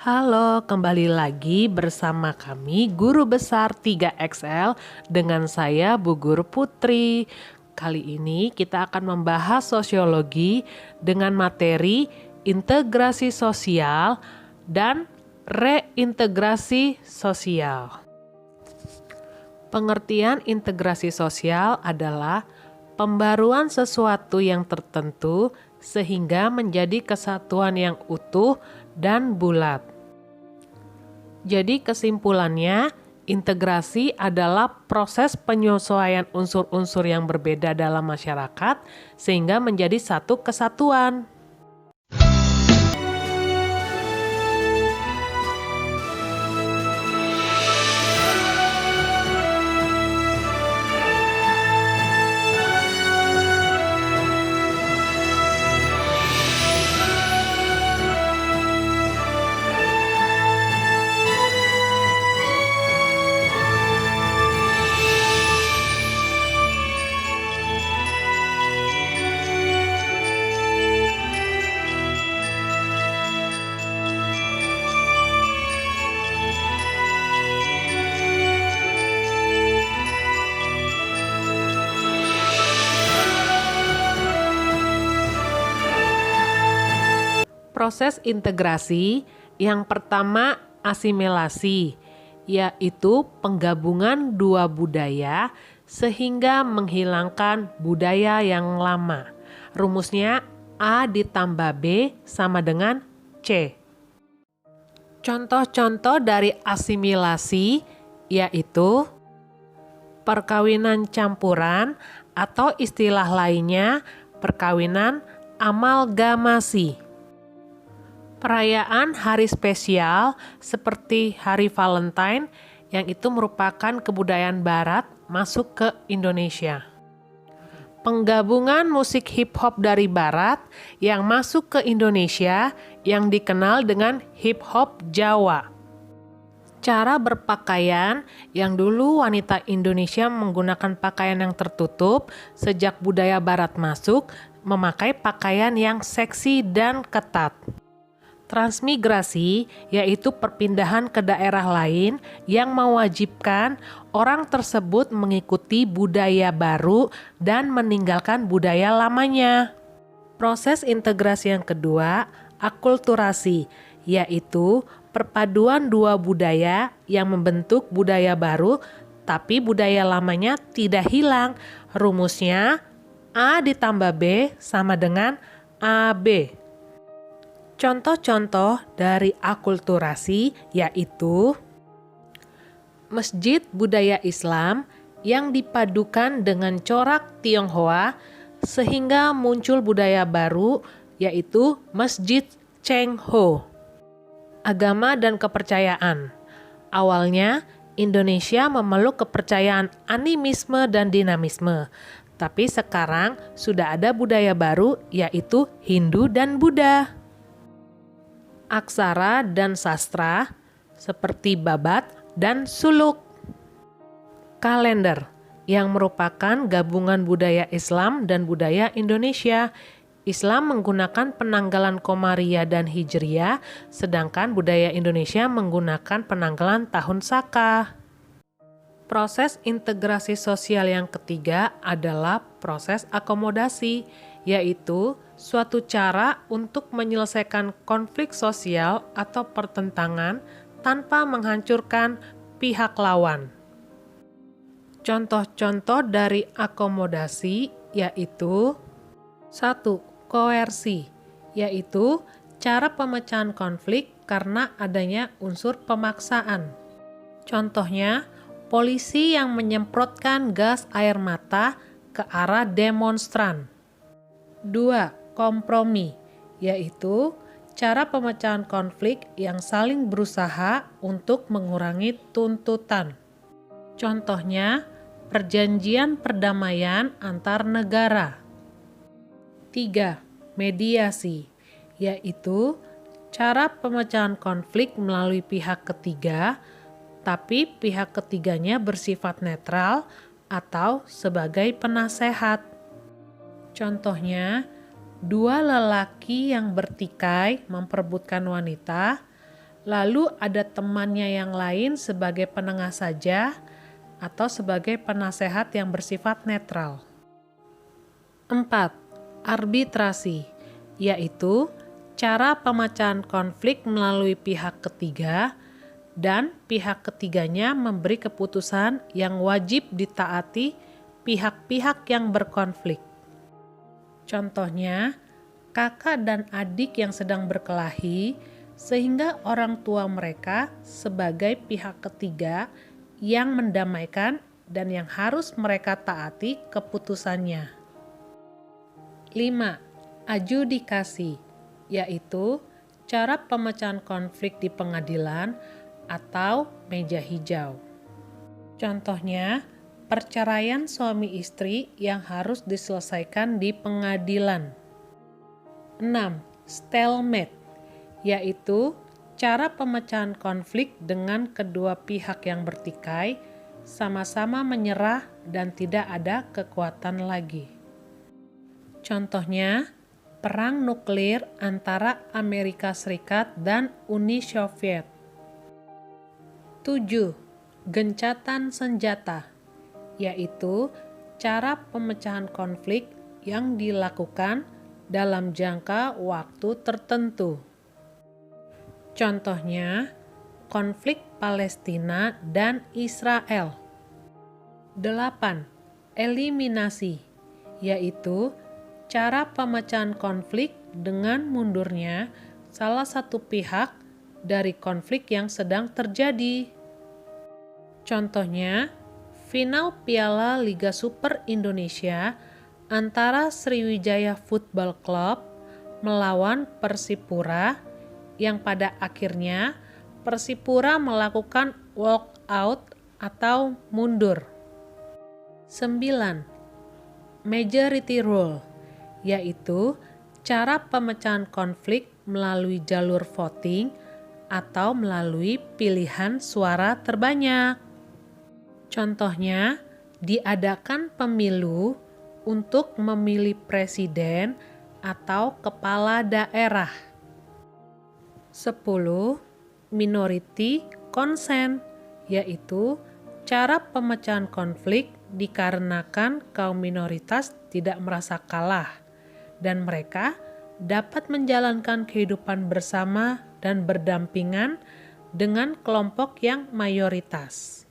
Halo, kembali lagi bersama kami Guru Besar 3XL dengan saya Bu Guru Putri. Kali ini kita akan membahas sosiologi dengan materi integrasi sosial dan reintegrasi sosial. Pengertian integrasi sosial adalah pembaruan sesuatu yang tertentu sehingga menjadi kesatuan yang utuh dan bulat. Jadi kesimpulannya, integrasi adalah proses penyesuaian unsur-unsur yang berbeda dalam masyarakat sehingga menjadi satu kesatuan. Proses integrasi yang pertama asimilasi, yaitu penggabungan dua budaya sehingga menghilangkan budaya yang lama. Rumusnya A ditambah B sama dengan C. Contoh-contoh dari asimilasi yaitu perkawinan campuran atau istilah lainnya perkawinan amalgamasi. Perayaan hari spesial seperti Hari Valentine yang itu merupakan kebudayaan Barat masuk ke Indonesia. Penggabungan musik hip-hop dari Barat yang masuk ke Indonesia yang dikenal dengan hip-hop Jawa. Cara berpakaian yang dulu wanita Indonesia menggunakan pakaian yang tertutup, sejak budaya Barat masuk, memakai pakaian yang seksi dan ketat. Transmigrasi yaitu perpindahan ke daerah lain yang mewajibkan orang tersebut mengikuti budaya baru dan meninggalkan budaya lamanya. Proses integrasi yang kedua, akulturasi, yaitu perpaduan dua budaya yang membentuk budaya baru tapi budaya lamanya tidak hilang. Rumusnya A ditambah B sama dengan AB. Contoh-contoh dari akulturasi yaitu masjid budaya Islam yang dipadukan dengan corak Tionghoa sehingga muncul budaya baru yaitu Masjid Cheng Ho. Agama dan kepercayaan. Awalnya Indonesia memeluk kepercayaan animisme dan dinamisme, tapi sekarang sudah ada budaya baru yaitu Hindu dan Buddha. Aksara dan sastra seperti babat dan suluk. Kalender yang merupakan gabungan budaya Islam dan budaya Indonesia. Islam menggunakan penanggalan Komariah dan Hijriah, sedangkan budaya Indonesia menggunakan penanggalan tahun Saka. Proses integrasi sosial yang ketiga adalah proses akomodasi, yaitu suatu cara untuk menyelesaikan konflik sosial atau pertentangan tanpa menghancurkan pihak lawan. Contoh-contoh dari akomodasi yaitu 1. Koersi, yaitu cara pemecahan konflik karena adanya unsur pemaksaan. Contohnya, polisi yang menyemprotkan gas air mata ke arah demonstran. 2. Kompromi, yaitu cara pemecahan konflik yang saling berusaha untuk mengurangi tuntutan. Contohnya, perjanjian perdamaian antar negara. 3. Mediasi, yaitu cara pemecahan konflik melalui pihak ketiga, tapi pihak ketiganya bersifat netral atau sebagai penasehat. Contohnya, dua lelaki yang bertikai memperebutkan wanita, lalu ada temannya yang lain sebagai penengah saja atau sebagai penasehat yang bersifat netral. 4. Arbitrasi, yaitu cara pemecahan konflik melalui pihak ketiga dan pihak ketiganya memberi keputusan yang wajib ditaati pihak-pihak yang berkonflik. Contohnya, kakak dan adik yang sedang berkelahi sehingga orang tua mereka sebagai pihak ketiga yang mendamaikan dan yang harus mereka taati keputusannya. 5. Adjudikasi, yaitu cara pemecahan konflik di pengadilan atau meja hijau. Contohnya, perceraian suami istri yang harus diselesaikan di pengadilan. 6. Stalemate, yaitu cara pemecahan konflik dengan kedua pihak yang bertikai sama-sama menyerah dan tidak ada kekuatan lagi. Contohnya, perang nuklir antara Amerika Serikat dan Uni Soviet. 7. Gencatan senjata, yaitu cara pemecahan konflik yang dilakukan dalam jangka waktu tertentu. Contohnya, konflik Palestina dan Israel. 8. Eliminasi, yaitu cara pemecahan konflik dengan mundurnya salah satu pihak dari konflik yang sedang terjadi. Contohnya, final Piala Liga Super Indonesia antara Sriwijaya Football Club melawan Persipura yang pada akhirnya Persipura melakukan walk out atau mundur. 9. Majority rule, yaitu cara pemecahan konflik melalui jalur voting atau melalui pilihan suara terbanyak. Contohnya, diadakan pemilu untuk memilih presiden atau kepala daerah. 10. Minority consent, yaitu cara pemecahan konflik dikarenakan kaum minoritas tidak merasa kalah dan mereka dapat menjalankan kehidupan bersama dan berdampingan dengan kelompok yang mayoritas.